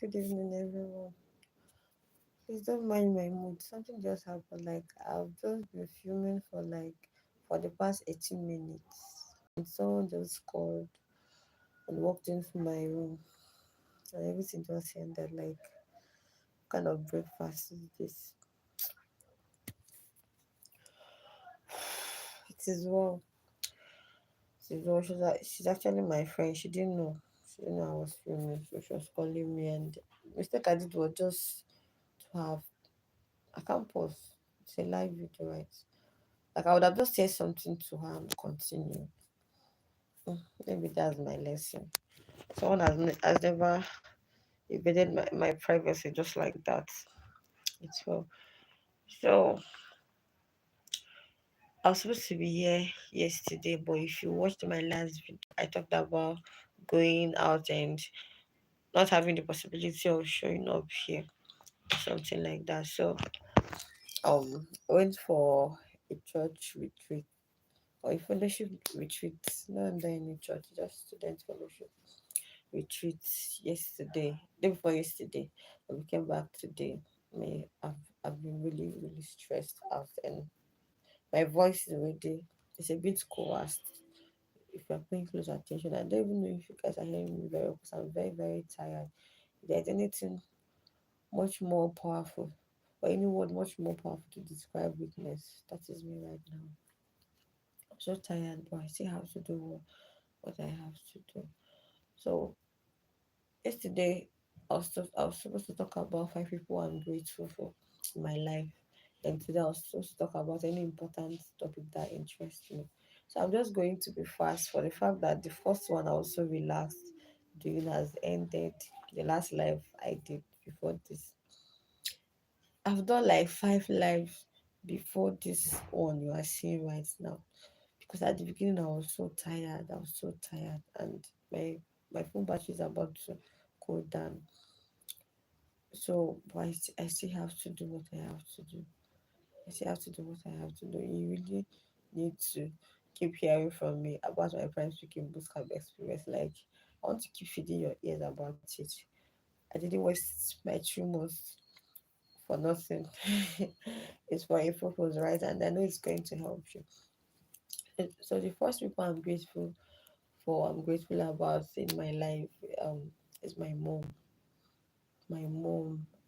Good evening, everyone. Please don't mind my mood. Something just happened. Like I've just been filming for the past 18 minutes, and someone just called and walked into my room, and everything just ended. Like, what kind of breakfast is this? It is well. It is well. She's actually my friend. She didn't know. She didn't know I was filming, so she was calling me. And the mistake I did was just to have. I can't pause. It's a live video, right? Like I would have just said something to her and continue. Maybe that's my lesson. Someone has never invaded my privacy just like that. It's well. So I was supposed to be here yesterday, but if you watched my last video, I talked about going out and not having the possibility of showing up here, something like that. So went for a church retreat or a fellowship retreat. No under any church, just student fellowship retreat yesterday, day before yesterday, and we came back today. Me, I've been really, really stressed out, and my voice is already it's a bit coerced. If you're paying close attention, I don't even know if you guys are hearing me very well because I'm very, very tired. If there's anything much more powerful, or any word much more powerful to describe weakness, that is me right now. I'm so tired, but I still have to do what I have to do. So yesterday, I was supposed to talk about 5 people I'm grateful for in my life. And today, I was supposed to talk about any important topic that interests me. So I'm just going to be fast for the fact that the first one I was so relaxed doing has ended. The last live I did before this. I've done like 5 lives before this one you are seeing right now. Because at the beginning I was so tired. I was so tired, and my phone battery is about to go down. So, but I still have to do what I have to do. I still have to do what I have to do. You really need to keep hearing from me about my prime speaking bootcamp experience. Like, I want to keep feeding your ears about it. I didn't waste my 3 months for nothing. It's for a purpose, right? And I know it's going to help you. So the first people I'm grateful about in my life is my mom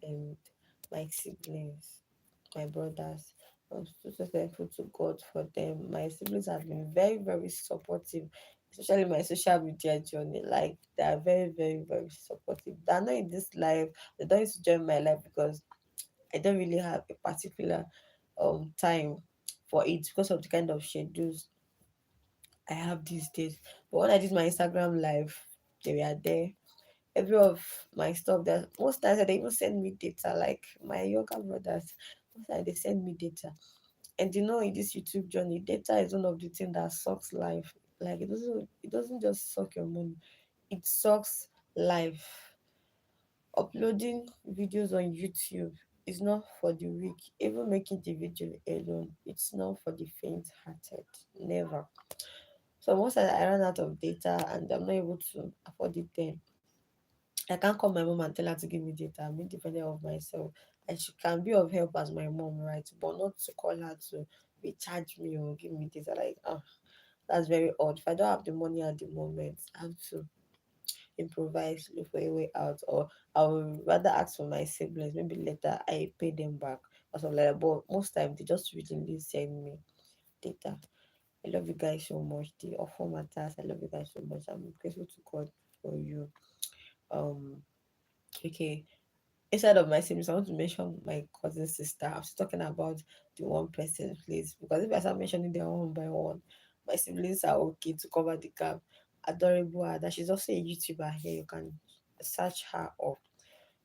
and my siblings, my brothers. I'm so thankful to God for them. My siblings have been very, very supportive, especially my social media journey. Like they are very, very, very supportive. They're not in this life. They don't used to join my life because I don't really have a particular time for it because of the kind of schedules I have these days. But when I did my Instagram live, they were there. Every of my stuff that most times they even send me data, like my younger brothers. Most times they send me data. And in this YouTube journey, data is one of the things that sucks life. Like it doesn't just suck your money, it sucks life. Uploading videos on YouTube is not for the weak. Even making the video alone, it's not for the faint hearted. Never. So once I ran out of data and I'm not able to afford it then, I can't call my mom and tell her to give me data. I'm independent of myself. And she can be of help as my mom, right? But not to call her to recharge me or give me data. Like, that's very odd. If I don't have the money at the moment, I have to improvise, look for a way out. Or I will rather ask for my siblings. Maybe later I pay them back or something like that. But most time they just willingly send me data. I love you guys so much. The offer matters. I love you guys so much. I'm grateful to God for you. Um, okay. Instead of my siblings, I want to mention my cousin sister. I was talking about the one person, please, because if I start mentioning them one by one, my siblings are okay to cover the gap. Adorable Ada, she's also a YouTuber here. You can search her up.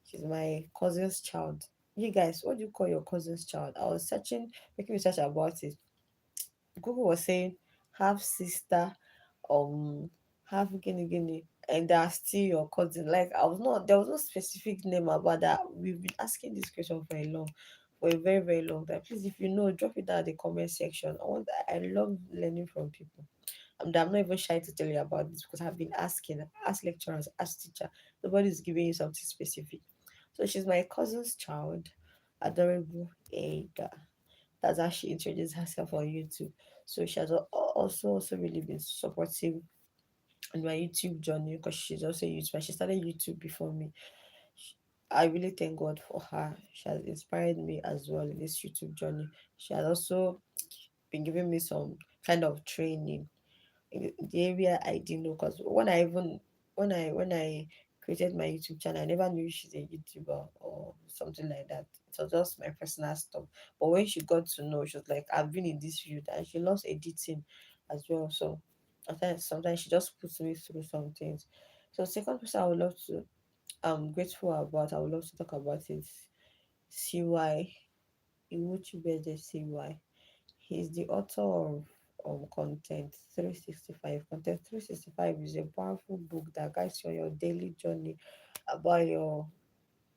She's my cousin's child. You guys, what do you call your cousin's child? I was searching, making research about it. Google was saying half sister, um, half guinea, and they are still your cousin. Like I was not, there was no specific name about that. We've been asking this question for a very, very long time. Please, if you know, drop it down in the comment section. I love learning from people. I'm not even shy to tell you about this because I've been asking, ask lecturers, ask teacher. Nobody's giving you something specific. So she's my cousin's child, adorable Ada. That's how she introduced herself on YouTube. So she has also really been supportive on my YouTube journey because she's also a YouTuber. She started YouTube before me. I really thank God for her. She has inspired me as well in this YouTube journey. She has also been giving me some kind of training in the area I didn't know. Because when I created my YouTube channel, I never knew she's a YouTuber or something like that. It was just my personal stuff. But when she got to know, she was like, I've been in this field, and she loves editing as well. So sometimes she just puts me through some things. So second person I would love to I'm grateful about, I would love to talk about is CY, Iwuchibeze CY. He's the author of Content 365. Content 365 is a powerful book that guides you on your daily journey about your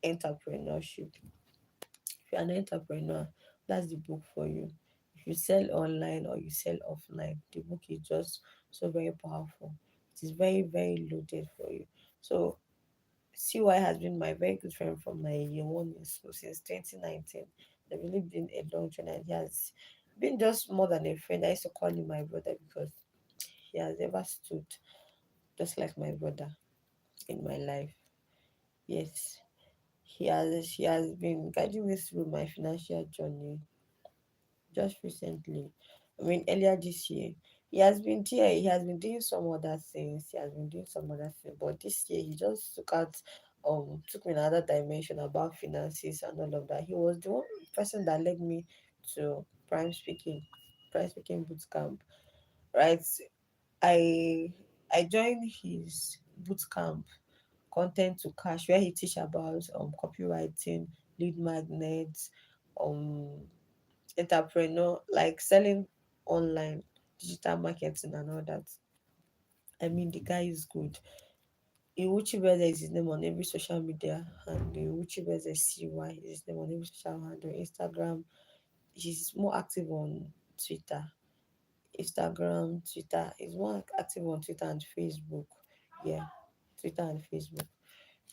entrepreneurship. If you're an entrepreneur, that's the book for you. If you sell online or you sell offline, the book is just so very powerful. It is very, very loaded for you. So CY has been my very good friend from my year one in school since 2019. They've really been a long journey, and he has been just more than a friend. I used to call him my brother because he has ever stood just like my brother in my life. Yes, he has been guiding me through my financial journey just recently. I mean, earlier this year, he has been there. He has been doing some other things. He has been doing some other things. But this year, he just took me another dimension about finances and all of that. He was the one person that led me to prime speaking boot camp. Right, I I joined his boot camp, content to cash, where he teach about copywriting, lead magnets, um entrepreneur, like selling online, digital marketing and all that. I mean, the guy is good. Iwuchibeze is his name on every social media, and Iwuchibeze CY is his name on every social handle. Instagram, he's more active on Twitter. Twitter. He's more active on Twitter and Facebook. Yeah, Twitter and Facebook.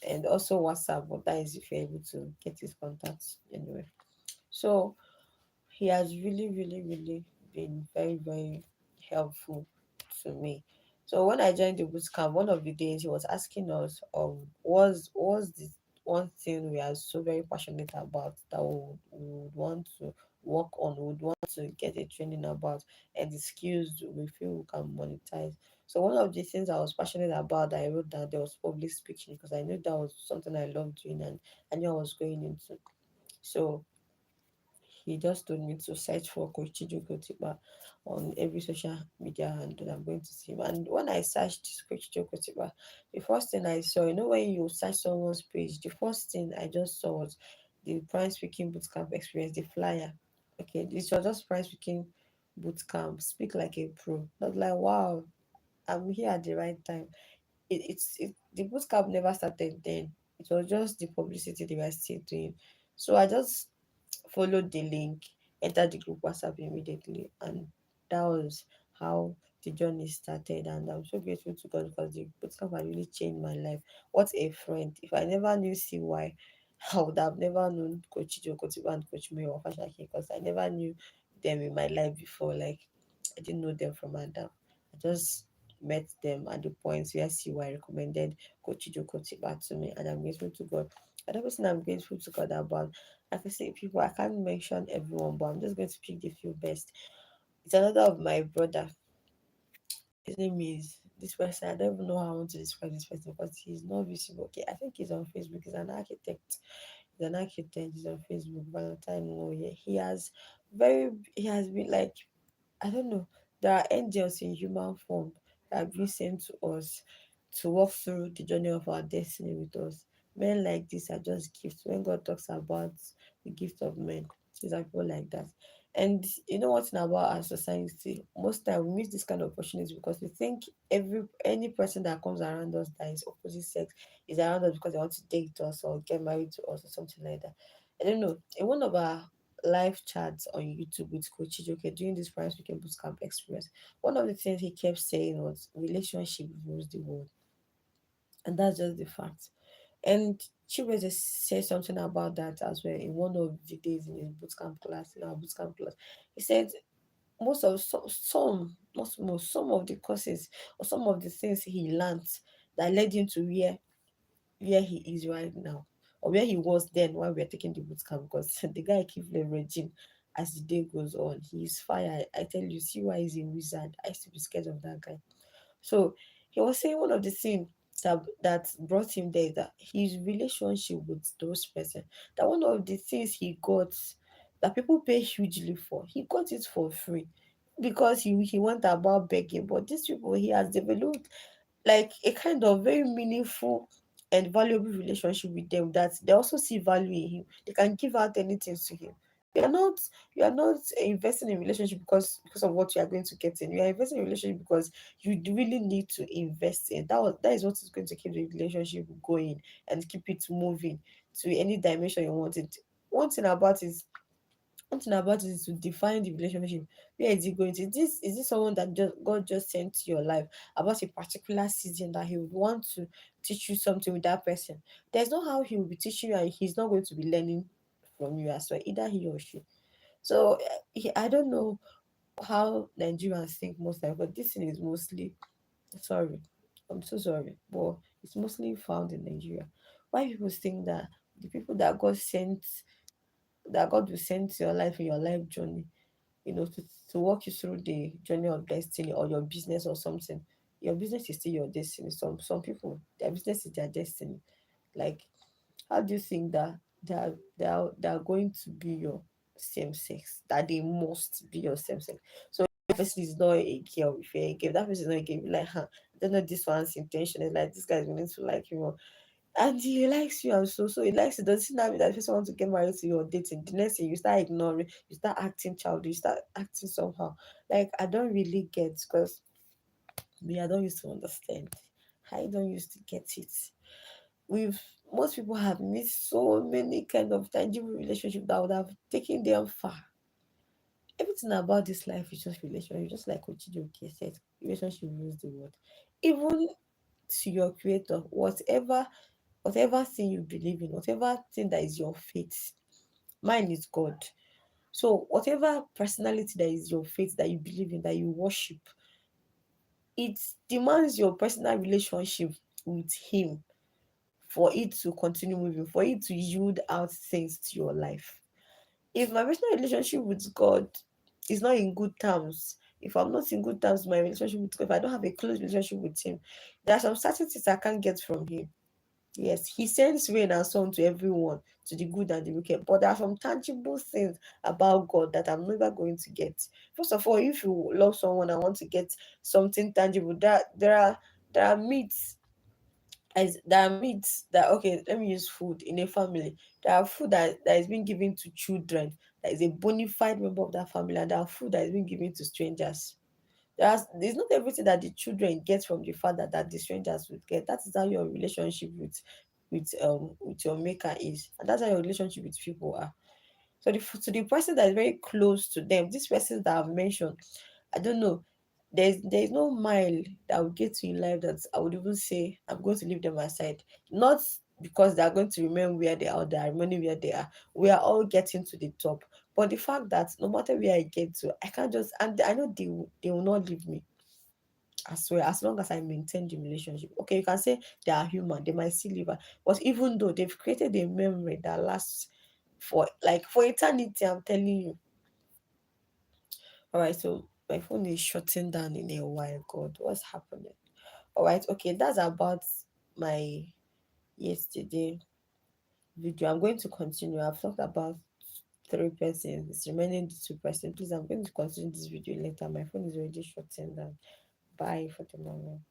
And also WhatsApp, but that is if you're able to get his contacts anyway. So he has really, really, really been very, very helpful to me. So when I joined the boot camp, one of the days he was asking us, was the one thing we are so very passionate about that we would want to work on, we would want to get a training about, and the skills we feel we can monetize. So one of the things I was passionate about that I wrote down there was public speaking because I knew that was something I loved doing and I knew I was going into. So he just told me to search for Coach Chijioke Otikpa on every social media handle. I'm going to see him. And when I searched Coach Chijioke Otikpa, the first thing I saw, when you search someone's page, the first thing I just saw was the Prime Speaking Bootcamp experience, the flyer. Okay, this was just Prime Speaking Bootcamp, speak like a pro. I was like, wow, I'm here at the right time. The bootcamp never started then. It was just the publicity they were still doing. So I just followed the link, entered the group WhatsApp immediately, and that was how the journey started. And I'm so grateful to God because the bootcamp had really changed my life. What a friend! If I never knew CY, I would have never known Coach Chijioke and Coach Muyiwa Fasakin because I never knew them in my life before. Like I didn't know them from Adam. I just met them at the point where CY recommended Coach Chijioke to me, and I'm grateful to God. Another person I'm grateful to God about, like I say, people, I can't mention everyone, but I'm just going to pick the few best. It's another of my brother. His name is this person. I don't even know how I want to describe this person because he's not visible. Okay, I think he's on Facebook. He's an architect. He's an architect. He's on Facebook. Valentine Moye. He has been like, I don't know. There are angels in human form that have been sent to us to walk through the journey of our destiny with us. Men like this are just gifts. When God talks about the gift of men, these are people like that. And you know what's about our society? Most time we miss this kind of opportunity because we think any person that comes around us that is opposite sex is around us because they want to date us or get married to us or something like that. I don't know. In one of our live chats on YouTube with Coach Chijioke during this Prime Speaking Bootcamp experience. One of the things he kept saying was relationship rules the world. And that's just the fact. And Chibueze said something about that as well in one of the days in his bootcamp class, in our bootcamp class. He said most of some, not most, some of the courses or some of the things he learned that led him to where he is right now, or where he was then while we were taking the bootcamp, because the guy keeps leveraging as the day goes on. He's fire. I tell you, see why he's a wizard. I used to be scared of that guy. So he was saying one of the things that brought him there is that his relationship with those person, that one of the things he got that people pay hugely for, he got it for free because he went about begging. But these people, he has developed like a kind of very meaningful and valuable relationship with them, that they also see value in him. They can give out anything to him. You are not you are not investing in relationship because of what you are going to get in. You are investing in relationship because you really need to invest in. That is what is going to keep the relationship going and keep it moving to any dimension you want it. One thing about it one thing about it is to define the relationship. Where is it going to? Is this someone that God just sent to your life about a particular season that he would want to teach you something with that person? There's no how he will be teaching you and he's not going to be learning from you as well, either he or she. So I don't know how Nigerians think most time, but this thing is mostly sorry. I'm so sorry, but it's mostly found in Nigeria. Why people think that the people that God will send to your life in your life journey, to walk you through the journey of destiny or your business or something. Your business is still your destiny. Some people, their business is their destiny. Like, how do you think that they are going to be your same sex? That they must be your same sex. So if that person is not a girl, if you're a girl, that person is not a girl, you're like, huh, I don't know this one's intention. It's like this guy's going to like you. And he likes you, and so he likes it. Doesn't that mean that person wants to get married to you or dating? The next thing you start ignoring, you start acting childish, you start acting somehow. Like, I don't really get, because me, I don't used to understand. I don't used to get it. We've Most people have missed so many kind of tangible relationship that would have taken them far. Everything about this life is just relationship, just like Ochijoke said, relationship rules the world. Even to your creator, whatever thing you believe in, whatever thing that is your faith, mine is God. So whatever personality that is your faith, that you believe in, that you worship, it demands your personal relationship with Him for it to continue moving, for it to yield out things to your life. If my personal relationship with God is not in good terms, if I'm not in good terms with my relationship with God, if I don't have a close relationship with Him, there are some certain things I can't get from Him. Yes, he sends rain and sun to everyone, to the good and the wicked. But there are some tangible things about God that I'm never going to get. First of all, if you love someone and want to get something tangible, there are myths. As there are myths that, okay, let me use food in a family. There are food that is being given to children that is a bona fide member of that family, and there are food that is being given to strangers. There's not everything that the children get from the father that the strangers would get. That is how your relationship with your maker is, and that's how your relationship with people are. So the person that is very close to them, these persons that I've mentioned, I don't know. There's no mile that will get to in life that I would even say I'm going to leave them aside. Not because they are going to remain where they are, or they are remaining where they are. We are all getting to the top. But the fact that no matter where I get to, I can't just, and I know they will not leave me as well, as long as I maintain the relationship. Okay, you can say they are human, they might still live, but even though they've created a memory that lasts for eternity, I'm telling you. All right, so my phone is shutting down in a while. God, what's happening? All right, okay, that's about my yesterday video. I'm going to continue. I've talked about three persons. It's remaining the two persons. Please, I'm going to continue this video later. My phone is already shutting down. Bye for the moment.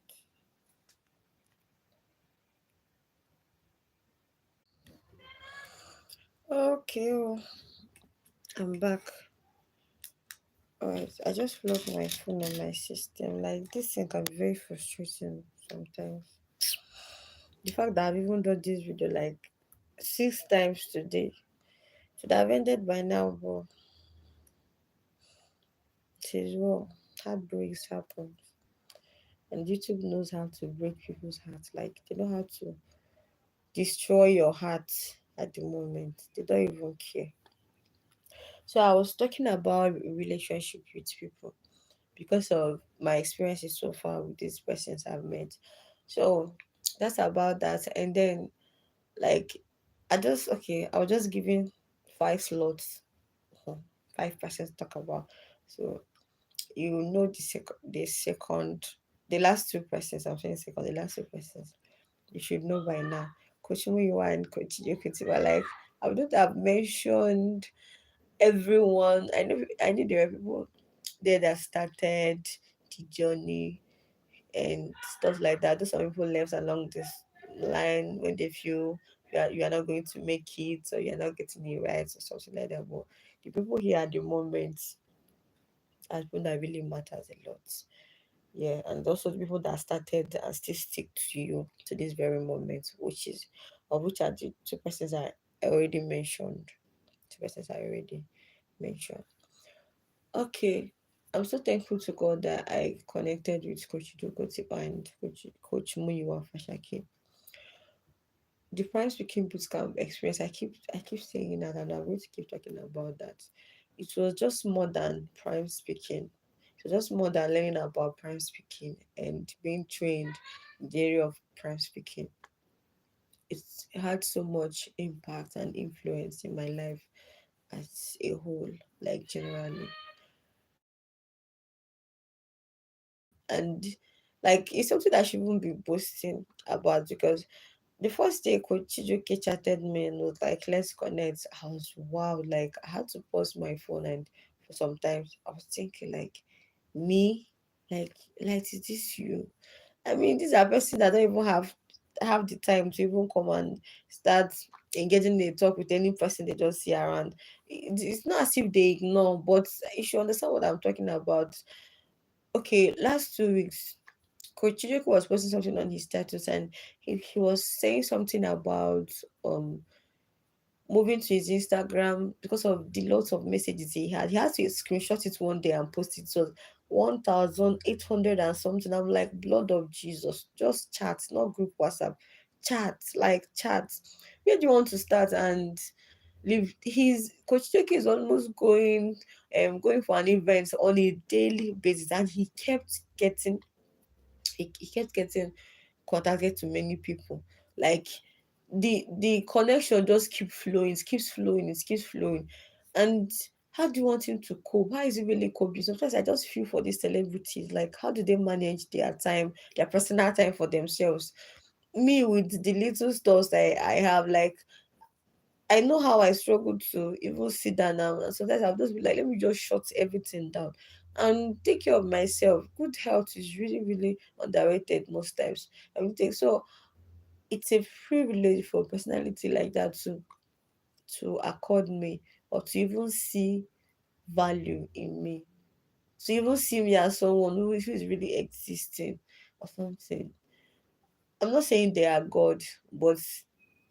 Okay, I'm back. Alright, I just lost my phone on my system. Like, this thing can be very frustrating sometimes. The fact that I've even done this video like 6 times today, Should have ended by now, but it is well. Heartbreaks happen. And YouTube knows how to break people's hearts. Like they know how to destroy your heart at the moment. They don't even care. So I was talking about relationship with people because of my experiences so far with these persons I've met. So that's about that. And then like I was just giving 5 slots, uh, 5% to talk about. So you know the last 2 persons, I'm saying second, the last 2 persons. You should know by now. Coach Muyiwa and Coach Chijioke were like, I wouldn't have mentioned everyone. I knew there were people there that started the journey and stuff like that. Those some people left along this line when they feel you are not going to make it or you're not getting it right or something like that. But the people here at the moment are people that really matters a lot. Yeah, and also the people that started and still stick to you to this very moment, which are the 2 persons I already mentioned. 2 persons I already mentioned. Okay. I'm so thankful to God that I connected with Coach Otikpa and Coach Muyiwa Fasakin. The prime speaking bootcamp experience, I keep saying that and I'm going to keep talking about that. It was just more than prime speaking. It was just more than learning about prime speaking and being trained in the area of prime speaking. It had so much impact and influence in my life as a whole, like generally. And like it's something that I shouldn't be boasting about because the first day Coach Chijioke chatted me and was like, let's connect. I was wow, like I had to pause my phone and for sometimes I was thinking like me, like is this you? I mean, these are persons that don't even have the time to even come and start engaging in a talk with any person they just see around. It's not as if they ignore, but you should understand what I'm talking about. Okay, last 2 weeks, Coach Chijioke was posting something on his status and he was saying something about um moving to his Instagram because of the lots of messages he had. He had to screenshot it one day and post it. So 1,800 and something. I'm like, blood of Jesus. Just chat, not group WhatsApp. Chat, like chat. Where do you want to start and leave? His Coach Chijioke is almost going for an event on a daily basis and he kept getting contacted to many people. Like the connection just keeps flowing. And how do you want him to cope? How is he really coping? Sometimes I just feel for these celebrities, like how do they manage their time, their personal time for themselves? Me with the little stuff that I have, like I know how I struggle to even sit down now. And sometimes I'll just be like, let me just shut everything down and take care of myself. Good health is really, really underrated most times. I mean, so it's a privilege for a personality like that to accord me or to even see value in me. To even see me as someone who is really existing or something. I'm not saying they are God, but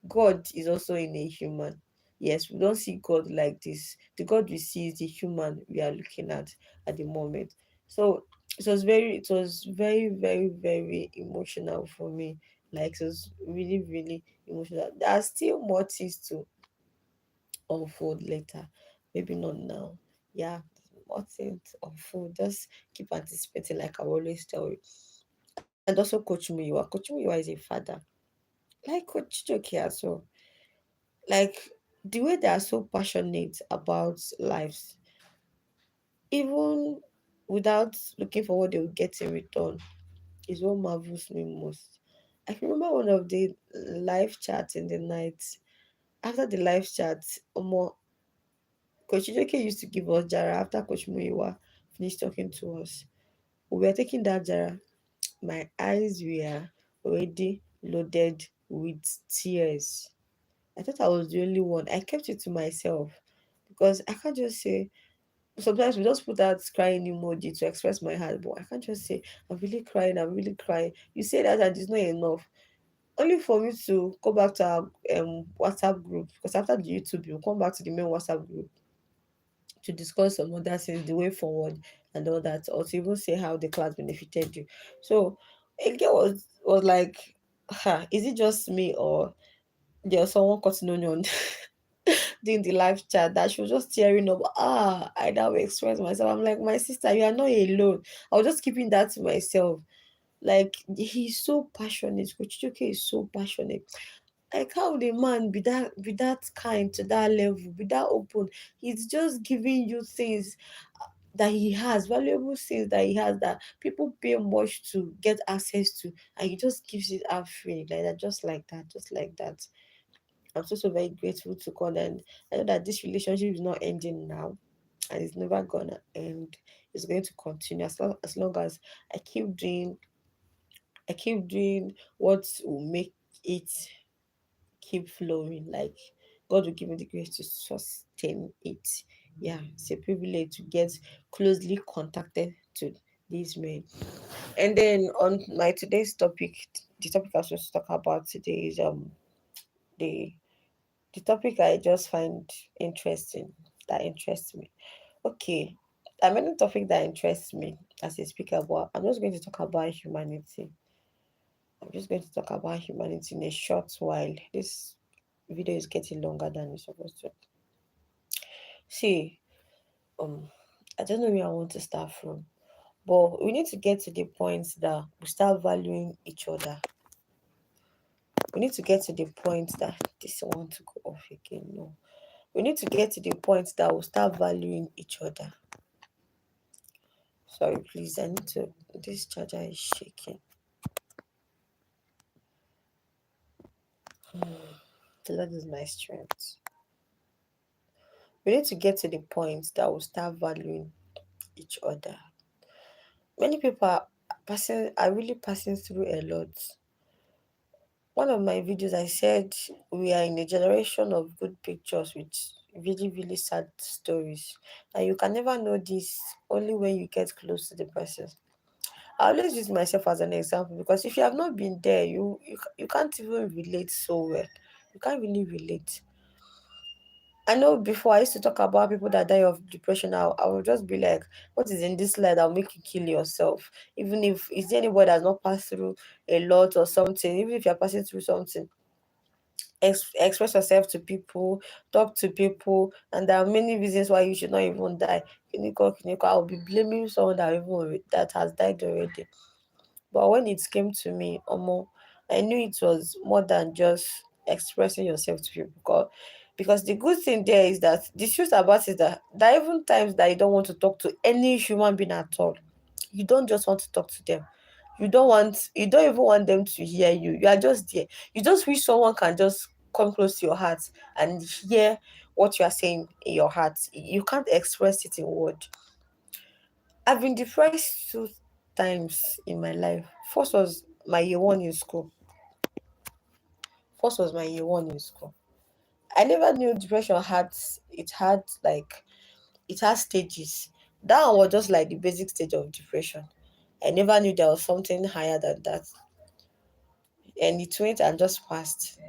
God is also in a human. Yes, we don't see God like this. The God we see is the human we are looking at the moment. So it was very, very, very emotional for me. Like it was really, really emotional. There are still more things to unfold later. Maybe not now. Yeah, more things to unfold. Just keep anticipating, like I always tell you. And also Coach Muyiwa. Coach Muyiwa is a father. Like Coach Chijioke as well. Like the way they are so passionate about lives, even without looking for what they will get in return, is what marvels me most. I can remember one of the live chats in the night. After the live chat, Coach Chijioke used to give us Jara after Coach Muyiwa finished talking to us. We were taking that Jara. My eyes were already loaded with tears. I thought I was the only one. I kept it to myself because I can't just say. Sometimes we just put that crying emoji to express my heart, but I can't just say I'm really crying. I'm really crying. You say that and it's not enough. only for me to go back to our WhatsApp group, because after the YouTube, you come back to the main WhatsApp group to discuss some other things, the way forward and all that, or to even say how the class benefited you. So again was like, is it just me, or there's someone cutting on doing the live chat that she was just tearing up? I now express myself. I'm like, my sister, you are not alone. I was just keeping that to myself. Like, he's so passionate. Coach Chijioke is so passionate. Like, how would a man be that kind to that level, be that open? He's just giving you things that he has, valuable things that he has, that people pay much to get access to, and he just gives it out free, like that, just like that, just like that. I'm so very grateful to God, and I know that this relationship is not ending now, and it's never gonna end. It's going to continue as long as I keep doing I keep doing what will make it keep flowing. Like, God will give me the grace to sustain it. Yeah, it's a privilege to get closely contacted to these men. And then on my today's topic, the topic I was supposed to talk about today is the the topic I just find interesting, that interests me. Okay, there are many topics that interest me as a speaker, but I'm just going to talk about humanity. I'm just going to talk about humanity in a short while. This video is getting longer than it's supposed to. See, um, I don't know where I want to start from, but we need to get to the point that we start valuing each other. We need to get to the point that this I want to go off again. No, we need to get to the point that we'll start valuing each other. Sorry, please. I need to. This charger is shaking. The Lord is my strength. We need to get to the point that we'll start valuing each other. Many people are really passing through a lot. One of my videos, I said we are in a generation of good pictures with really, really sad stories. And you can never know this only when you get close to the person. I always use myself as an example, because if you have not been there, you can't even relate so well. You can't really relate. I know before I used to talk about people that die of depression. I would just be like, what is in this life that will make you kill yourself? Even if is there anybody that's not passed through a lot or something, even if you're passing through something, express yourself to people, talk to people, and there are many reasons why you should not even die. Kiniko, I'll be blaming someone that has died already. But when it came to me, I knew it was more than just expressing yourself to people. Because the good thing there is that the truth about it is that there are even times that you don't want to talk to any human being at all. You don't just want to talk to them. You don't even want them to hear you. You are just there. You just wish someone can just come close to your heart and hear what you are saying in your heart. You can't express it in words. I've been depressed 2 times in my life. First was my year one in school. First was my year one in school. I never knew depression had like it has stages. That one was just like the basic stage of depression. I never knew there was something higher than that. And it went and just passed.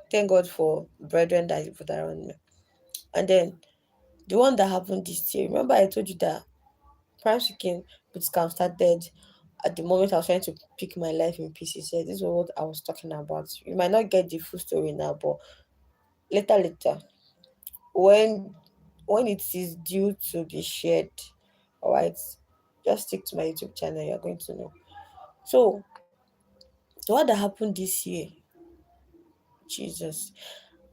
Thank God for brethren that he put around me. And then the one that happened this year, remember I told you that Fasakin Bootcamp started at the moment I was trying to pick my life in pieces. Yeah, this is what I was talking about. You might not get the full story now, but later, when when it is due to be shared, all right, just stick to my YouTube channel. You're going to know. So the one that happened this year, Jesus,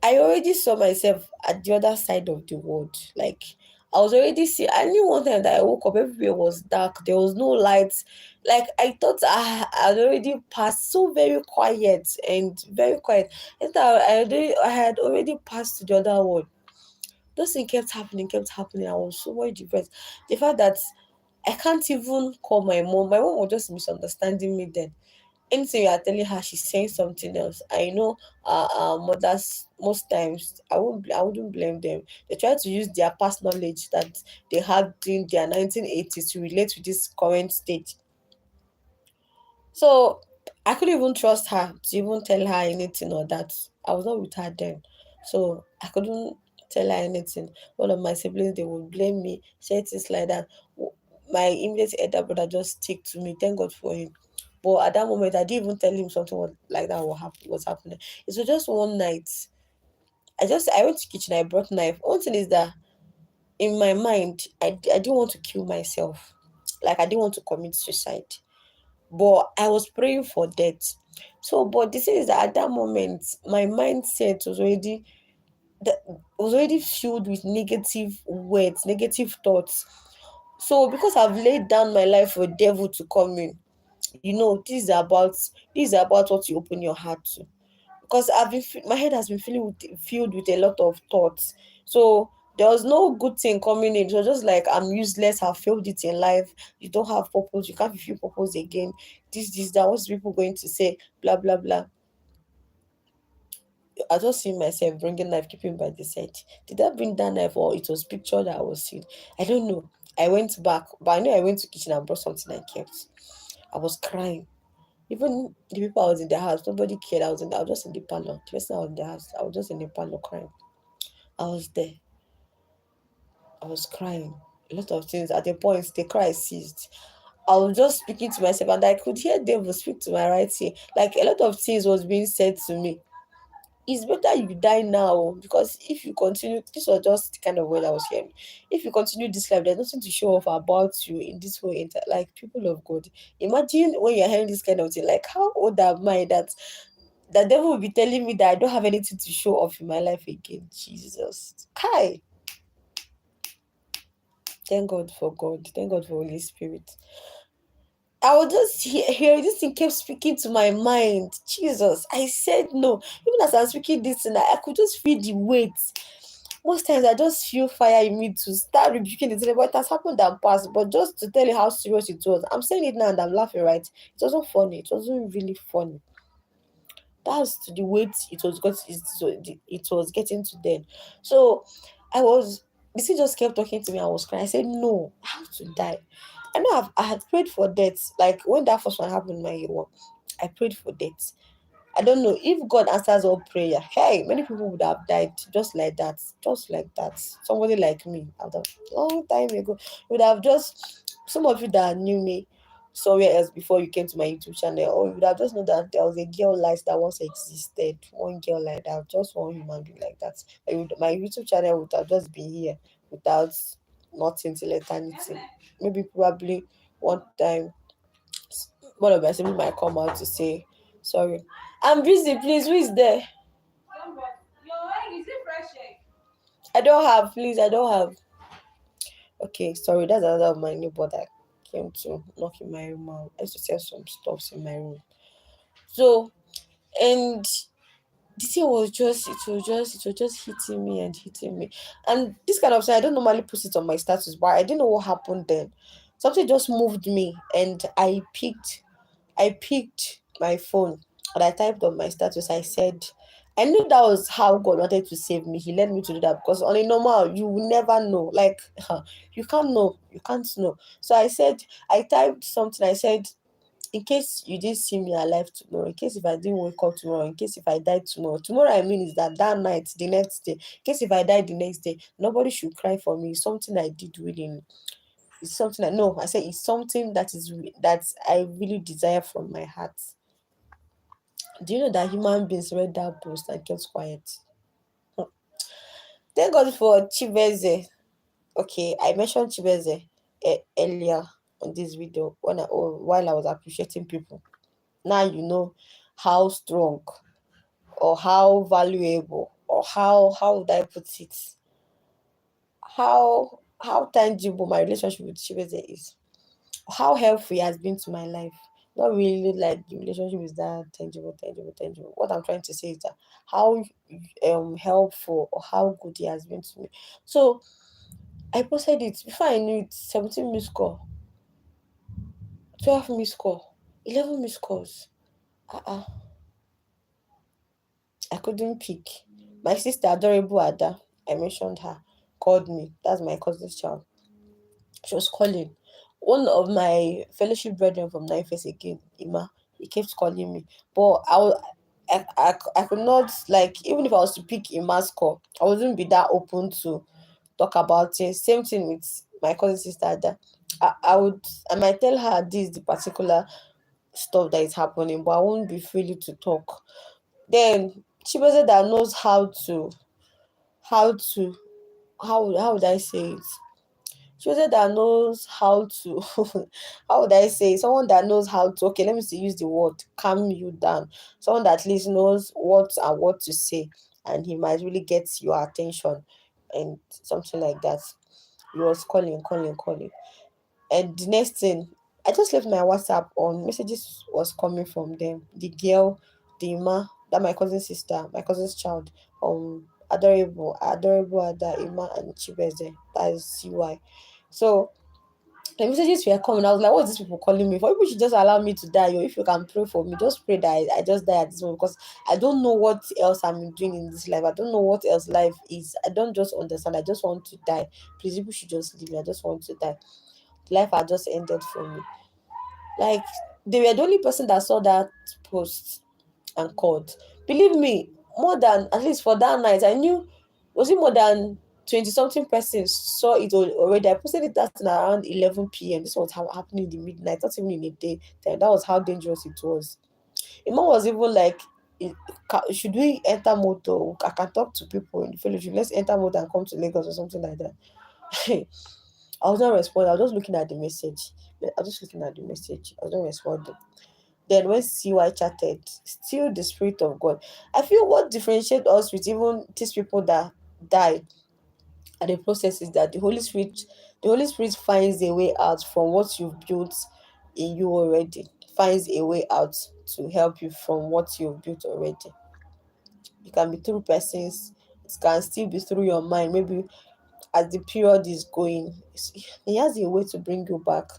I already saw myself at the other side of the world. Like, I was already see. I knew one time that I woke up, everywhere was dark. There was no lights. Like, I thought I had already passed. So very quiet and very quiet. And I had already passed to the other world. Those things kept happening. I was so much depressed. The fact that I can't even call my mom. My mom was just misunderstanding me then. Anything you are telling her, she's saying something else. I know our mothers, most times I wouldn't blame them. They try to use their past knowledge that they had in their 1980s to relate to this current state. So I couldn't even trust her to even tell her anything or that. I was not with her then. So I couldn't tell her anything. One of my siblings, they would blame me, say things like that. My immediate elder brother just stick to me. Thank God for him. But at that moment, I didn't even tell him something like that was happening. It was just one night. I went to kitchen, I brought knife. One thing is that in my mind, I didn't want to kill myself. Like I didn't want to commit suicide. But I was praying for death. So, but the thing is that at that moment, my mindset was already filled with negative words, negative thoughts. So, because I've laid down my life for devil to come in, this is about what you open your heart to. Because my head has been filled with a lot of thoughts. So there was no good thing coming in. It was just like I'm useless. I've failed it in life. You don't have purpose. You can't fulfill purpose again. This, that. What's people going to say? Blah blah blah. I just see myself bringing knife, keeping by the side. Did I bring that knife or it was picture that I was seeing? I don't know. I went back, but I know I went to kitchen and brought something I kept. I was crying. Even the people I was in the house, nobody cared. I was just in the parlor. The person I was in the house, I was just in the parlor crying. I was there. I was crying. A lot of things. At the point, the cry ceased. I was just speaking to myself, and I could hear devil speak to my right ear. Like a lot of things was being said to me. It's better you die now, because if you continue, this was just the kind of word I was hearing. If you continue this life, there's nothing to show off about you in this whole like people of God. Imagine when you're hearing this kind of thing, like how old am I that the devil will be telling me that I don't have anything to show off in my life again. Jesus. Kai. Thank God for God. Thank God for Holy Spirit. I was just here. This thing kept speaking to my mind. Jesus. I said no. Even as I'm speaking this thing, I could just feel the weight. Most times I just feel fire in me to start rebuking the thing, but it has happened and passed. But just to tell you how serious it was, I'm saying it now and I'm laughing, right? It wasn't funny. It wasn't really funny. That's the weight it was getting to then. So I was the thing just kept talking to me. I was crying. I said, no, I have to die. I know I had prayed for death. Like when that first one happened in my year one, I prayed for death. I don't know if God answers all prayer. Hey, many people would have died just like that. Just like that. Somebody like me, out of long time ago, would have just some of you that knew me somewhere else before you came to my YouTube channel, or you would have just known that there was a girl like that once existed. One girl like that, just one human being like that. My YouTube channel would have just been here without nothing till eternity. Maybe probably one time one of my siblings might come out to say, sorry, I'm busy, please, who is there? I don't have, please, I don't have. Okay, sorry, that's another of my neighbor that came to knock in my room. I used to sell some stuffs in my room. So, and the thing it was just hitting me and hitting me. And this kind of thing, I don't normally put it on my status, but I didn't know what happened then. Something just moved me and I picked my phone and I typed on my status. I said, I knew that was how God wanted to save me. He led me to do that because on a normal, you will never know. Like, you can't know. You can't know. So I typed something. I said, in case you didn't see me alive tomorrow, in case if I didn't wake up tomorrow, in case if I died tomorrow, I mean is that night, the next day, in case if I died the next day, nobody should cry for me. It's something I did willingly. It's something that no, I say it's something that I really desire from my heart. Do you know that human beings read that post and kept quiet? Hmm. Thank God for Chibeze. Okay, I mentioned Chibeze earlier on this video while I was appreciating people. Now you know how strong or how valuable or how would I put it? How tangible my relationship with Chibeze is. How helpful it has been to my life. Not really like the relationship is that tangible. What I'm trying to say is that how helpful or how good he has been to me. So I posted it before I knew it, 17 missed call, 12 missed call, 11 missed calls. Uh-uh. I couldn't pick. My sister, adorable Ada, I mentioned her, called me. That's my cousin's child. She was calling. One of my fellowship brethren from 9 Face again, Ima, He kept calling me, but I could not, like, even if I was to pick a mass call, I wouldn't be that open to talk about it. Same thing with my cousin sister. That I might tell her this the particular stuff that is happening, but I won't be freely to talk. Then she person that knows how to how would I say it? She person that knows how to how would I say it? Someone that knows how to, okay, let me see, use the word calm you down. Someone that at least knows what to say, and he might really get your attention and something like that. He was calling. And the next thing, I just left my WhatsApp on. Messages was coming from them. The girl, the Ima, that my cousin's sister, my cousin's child, adorable Ada, Ima and Chibeze. That is CY. So the messages were coming. I was like, what is these people calling me for? People should just allow me to die. Or if you can pray for me, just pray that I just die at this moment, because I don't know what else I'm doing in this life. I don't know what else life is. I don't just understand. I just want to die. Please, people should just leave me. I just want to die. Life had just ended for me. Like, they were the only person that saw that post and called. Believe me, more than, at least for that night, I knew, was it more than 20 something persons saw it already. I posted it that around 11 p.m. This was happening in the midnight, not even in a day time. That was how dangerous it was. Imam was even like, "Eh, should we enter motor? I can talk to people in the fellowship. Let's enter motor and come to Lagos or something like that." I was not responding. I was just looking at the message. I was just looking at the message. I was not responding. Then when CY chatted, still the spirit of God. I feel what differentiates us with even these people that die at the process is that the Holy Spirit finds a way out from what you've built in you already. Finds a way out to help you from what you've built already. It can be through persons, it can still be through your mind. Maybe as the period is going, he has a way to bring you back.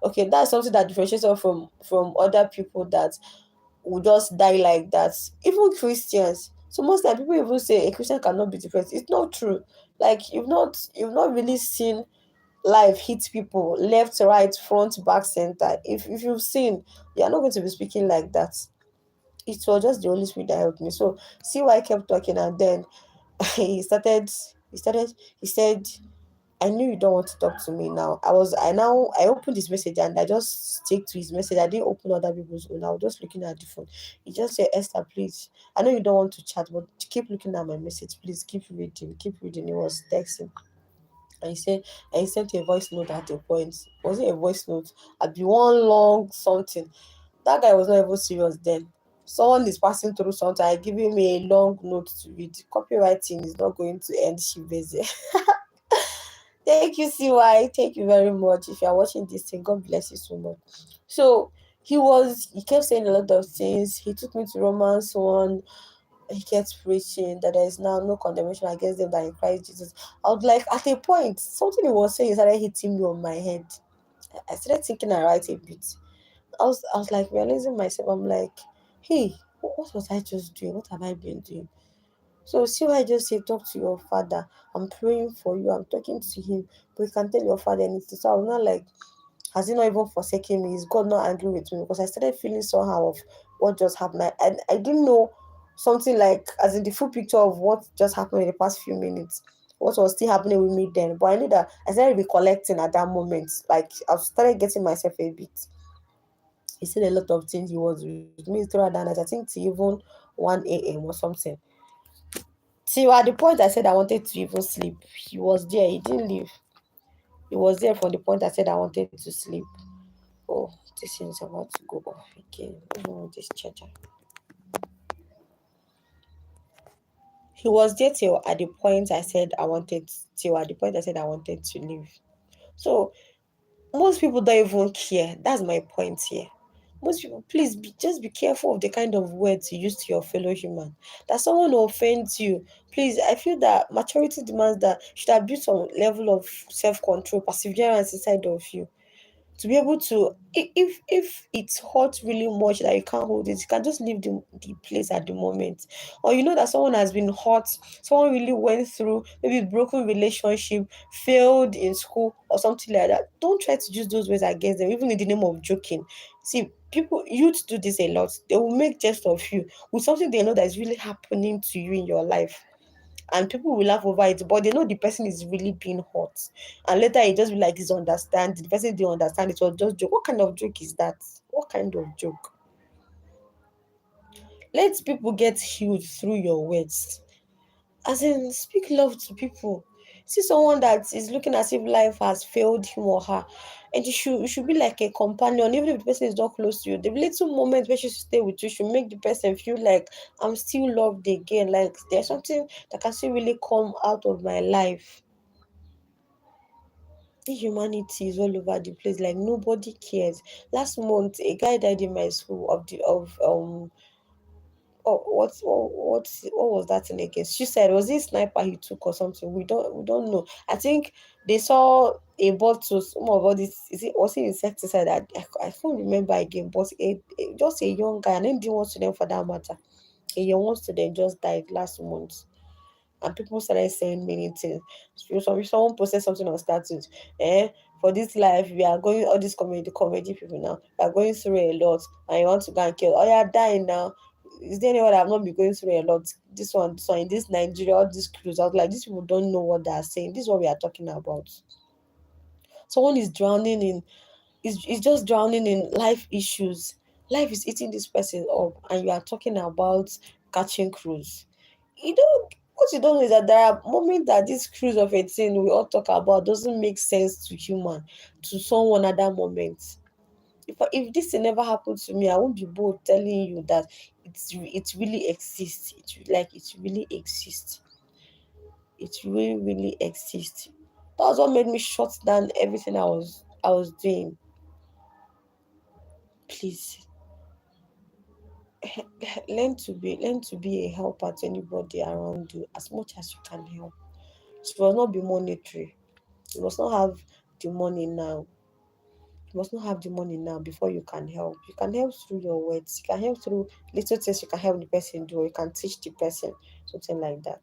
Okay, that's something that differentiates us from other people that will just die like that. Even Christians. So most time people even say a Christian cannot be depressed. It's not true. Like, you've not really seen life hit people left, right, front, back, center. If you've seen, you're not going to be speaking like that. It was just the Holy Spirit that helped me. So see why I kept talking, and then he started he started he said, I knew you don't want to talk to me now. I opened his message and I just stick to his message. I didn't open other people's own. I was just looking at the phone. He just said, Esther, please. I know you don't want to chat, but keep looking at my message. Please keep reading. Keep reading. He was texting. And he said, and he sent a voice note at a point. Was it a voice note? I'd be one long something. That guy was not even serious then. Someone is passing through something, giving me a long note to read. Copywriting is not going to end Shibeze. Thank you, CY. Thank you very much. If you are watching this thing, God bless you so much. So he kept saying a lot of things. He took me to Romans 1. He kept preaching that there is now no condemnation against them that in Christ Jesus. I was like, at a point, something he was saying started hitting me on my head. I started thinking I write a bit. I was like realizing myself. I'm like, hey, what was I just doing? What have I been doing? So see why I just say talk to your father. I'm praying for you. I'm talking to him. But you can tell your father anything. So I was not like, has he not even forsaken me? Is God not angry with me? Because I started feeling somehow of what just happened. I didn't know something like, as in the full picture of what just happened in the past few minutes. What was still happening with me then. But I knew that I started recollecting at that moment. Like, I started getting myself a bit. He said a lot of things. He was with me throughout that night. I think till even 1 a.m. or something. Till at the point I said I wanted to even sleep, he was there. He didn't leave. He was there from the point I said I wanted to sleep. Oh, this thing is about to go off again. Even with this charger. He was there till at the point I said I wanted till at the point I said I wanted to leave. So most people don't even care. That's my point here. Most people, please just be careful of the kind of words you use to your fellow human. That someone offends you, please. I feel that maturity demands that you should have built some level of self control, perseverance inside of you to be able to. If it's hot really much that you can't hold it, you can just leave the place at the moment. Or you know that someone has been hot, someone really went through maybe broken relationship, failed in school or something like that. Don't try to use those words against them, even in the name of joking. See, People, youth do this a lot. They will make jest of you with something they know that is really happening to you in your life, and people will laugh over it, but they know the person is really being hurt. And later it just be like he's understanding. The person didn't understand, it was just joke. What kind of joke is that? What kind of joke? Let people get healed through your words. As in, speak love to people. See someone that is looking as if life has failed him or her, and you should be like a companion, even if the person is not close to you. The little moment where she should stay with you should make the person feel like I'm still loved again. Like there's something that can still really come out of my life. The humanity is all over the place. Like nobody cares. Last month, a guy died in my school of the of oh, what was that thing again? She said, was it sniper he took or something? We don't know. I think they saw a bottle, some of all this. Is it was it insecticide? I can't remember again. But just a young guy, and then didn't want to them for that matter. A young student just died last month, and people started saying many things. So someone posted something on status. For this life, we are going all these comedy people now. We are going through a lot, and you want to go and kill. Oh, you're dying now. Is there anyone that have not been going through a lot? This one in this Nigeria, all these cruise. I was like, these people don't know what they are saying. This is what we are talking about. Someone is drowning in is just drowning in life issues. Life is eating this person up, and you are talking about catching cruise. You don't what you don't know is that there are moments that this cruise of a thing we all talk about doesn't make sense to someone at that moment. If this thing never happened to me, I won't be bold telling you that it really exists. It really exists. It really exists. That was what made me shut down everything I was doing. Please learn to be a helper to anybody around you as much as you can help. It must not be monetary. You must not have the money now. You must not have the money now before you can help. You can help through your words. You can help through little things you can help the person do, or you can teach the person, something like that.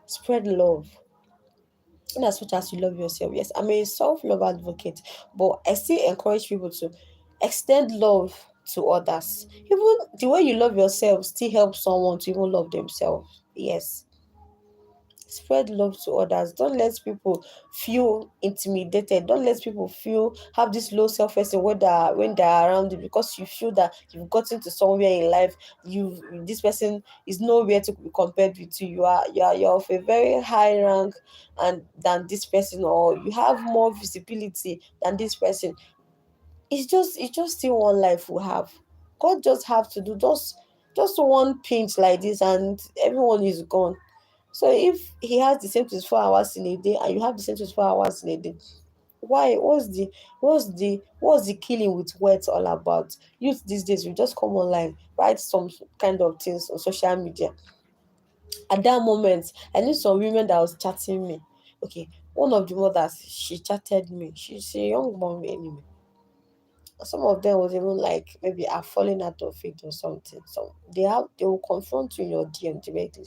Spread love. In as much as you love yourself. Yes, I'm a self-love advocate, but I still encourage people to extend love to others. Even the way you love yourself still helps someone to even love themselves. Yes. Spread love to others. Don't let people feel intimidated. Don't let people feel have this low self-esteem when they're around you, because you feel that you've gotten to somewhere in life. This person is nowhere to be compared with you. You're of a very high rank and than this person, or you have more visibility than this person. It's just still one life we have. God just have to do just one pinch like this, and everyone is gone. So if he has the same 24 hours in a day and you have the same 24 hours in a day, why? What's the killing with words all about? Youth these days we just come online, write some kind of things on social media. At that moment, I knew some women that was chatting me. Okay, one of the mothers, she chatted me. She's a young mom anyway. Some of them was even like maybe are falling out of it or something. So they will confront you in your DM directly.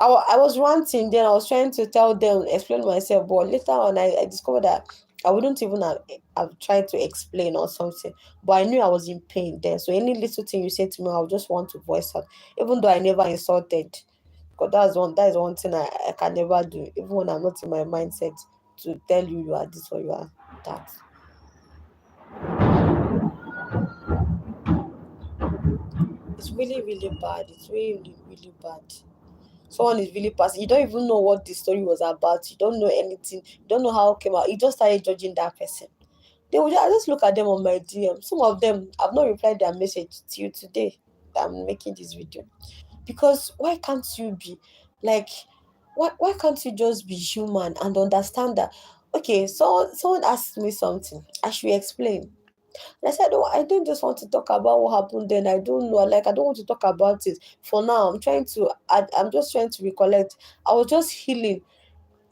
I was ranting, then I was trying to tell them, explain myself, but later on I discovered that I wouldn't even have tried to explain or something. But I knew I was in pain then. So any little thing you say to me, I would just want to voice out. Even though I never insulted. Because that is one thing I can never do, even when I'm not in my mindset to tell you you are this or you are that. It's really, really bad. It's really, really bad. Someone is really passing. You don't even know what the story was about. You don't know anything. You don't know how it came out. You just started judging that person. I just look at them on my DM. Some of them I've not replied their message till today. That I'm making this video. Because why can't you be like why can't you just be human and understand that okay, so someone asked me something. I should explain. And I said, oh, I don't just want to talk about what happened then. I don't know. Like, I don't want to talk about it. For now, I'm just trying to recollect. I was just healing.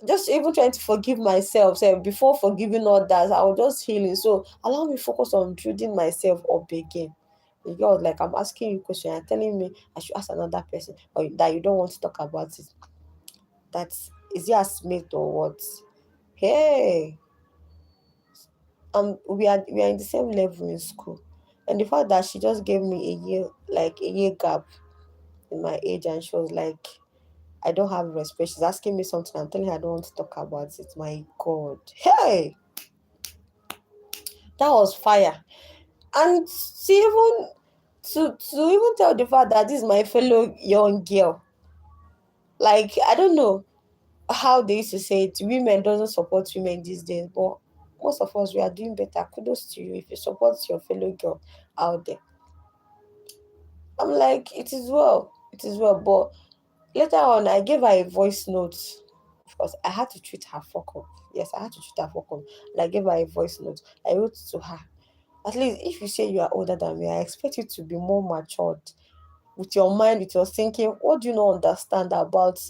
Just even trying to forgive myself. So before forgiving others, I was just healing. So allow me focus on building myself up again. The girl was like, I'm asking you a question. You're telling me I should ask another person, or that you don't want to talk about it. Is he a mate or what? Hey, we are in the same level in school. And the fact that she just gave me a year gap in my age, and she was like, I don't have respect. She's asking me something. I'm telling her I don't want to talk about it. My God. Hey, that was fire. And to even tell the fact that this is my fellow young girl, like I don't know how they used to say it, women doesn't support women these days, but most of us we are doing better. Kudos to you if you support your fellow girl out there. I'm like, it is well, it is well. But later on, I gave her a voice note because I had to treat her fuck up. Yes, I had to treat her fuck up. And I gave her a voice note. I wrote to her. At least if you say you are older than me, I expect you to be more matured with your mind, with your thinking. What do you not understand about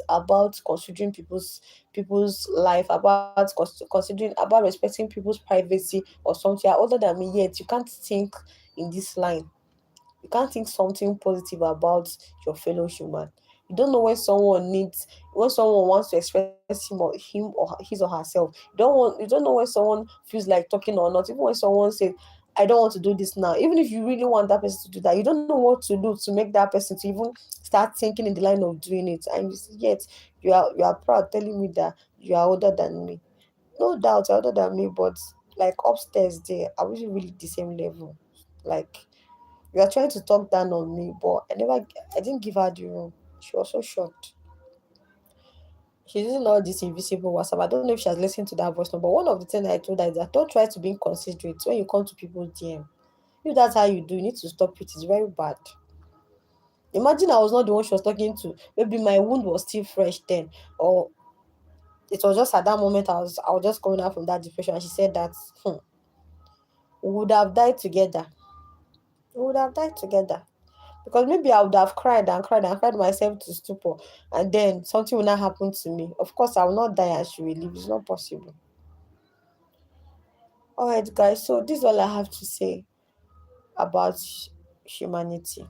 considering people's life, about considering about respecting people's privacy or something? You're older than me, yet you can't think in this line. You can't think something positive about your fellow human. You don't know when someone wants to express his or herself. You don't know when someone feels like talking or not. Even when someone says, I don't want to do this now. Even if you really want that person to do that, you don't know what to do to make that person to even start thinking in the line of doing it. And yet you are proud telling me that you are older than me. No doubt you're older than me, but like upstairs there, are we really the same level? Like you are trying to talk down on me, but I didn't give her the room. She was so shocked. She's using all this invisible WhatsApp. I don't know if she has listened to that voice note, but one of the things I told her is that don't try to be inconsiderate when you come to people's DM. If that's how you do, you need to stop it. It's very bad. Imagine I was not the one she was talking to. Maybe my wound was still fresh then, or it was just at that moment I was just coming out from that depression. And she said that we would have died together. We would have died together. Because maybe I would have cried and cried and cried myself to stupor, and then something will not happen to me. Of course, I will not die and she will live. It's not possible. All right, guys. So this is all I have to say about humanity,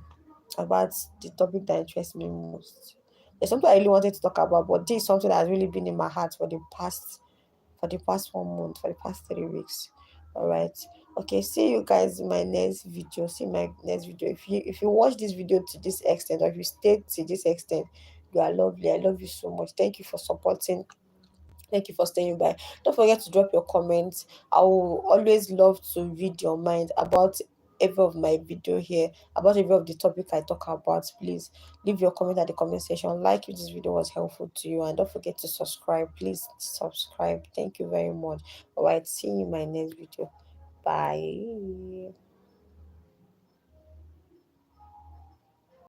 about the topic that interests me most. There's something I really wanted to talk about, but this is something that has really been in my heart for the past 1 month, for the past 3 weeks. All right. Okay. See you guys in my next video. See my next video. If you watch this video to this extent, or if you stay to this extent, you are lovely. I love you so much. Thank you for supporting. Thank you for staying by. Don't forget to drop your comments. I will always love to read your mind about every of my video here, about every of the topic I talk about. Please leave your comment at the comment section. Like if this video was helpful to you, and don't forget to subscribe. Please subscribe. Thank you very much. All right, see you in my next video. Bye.